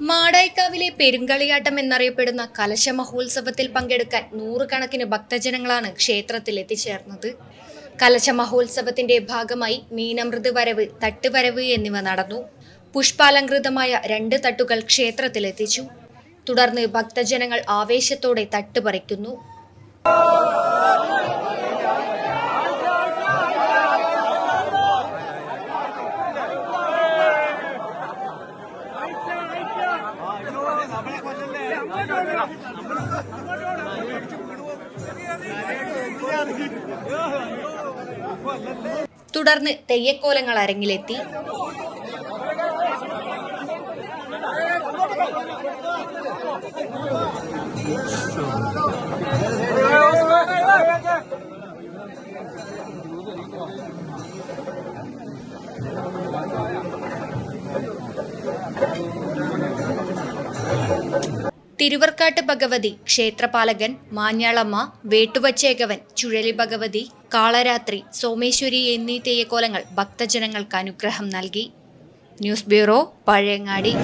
മാടായിക്കാവിലെ പെരുങ്കളിയാട്ടം എന്നറിയപ്പെടുന്ന കലശ മഹോത്സവത്തിൽ പങ്കെടുക്കാൻ നൂറുകണക്കിന് ഭക്തജനങ്ങളാണ് ക്ഷേത്രത്തിൽ എത്തിച്ചേർന്നത്. കലശ മഹോത്സവത്തിന്റെ ഭാഗമായി മീനമൃത് വരവ്, തട്ടുവരവ് എന്നിവ നടന്നു. പുഷ്പാലങ്കൃതമായ 2 തട്ടുകൾ ക്ഷേത്രത്തിലെത്തിച്ചു. തുടർന്ന് ഭക്തജനങ്ങൾ ആവേശത്തോടെ തട്ടുപറിക്കുന്നു. തുടർന്ന് തെയ്യക്കോലങ്ങൾ അരങ്ങിലെത്തി. തിരുവർക്കാട്ട് ഭഗവതി, ക്ഷേത്രപാലകൻ, മാഞ്ഞാളമ്മ, വേട്ടുവച്ചേകവൻ, ചുഴലി ഭഗവതി, കാളരാത്രി, സോമേശ്വരി എന്നീ തെയ്യക്കോലങ്ങൾ ഭക്തജനങ്ങൾക്ക് അനുഗ്രഹം നൽകി. News bureau, Pazhayangadi.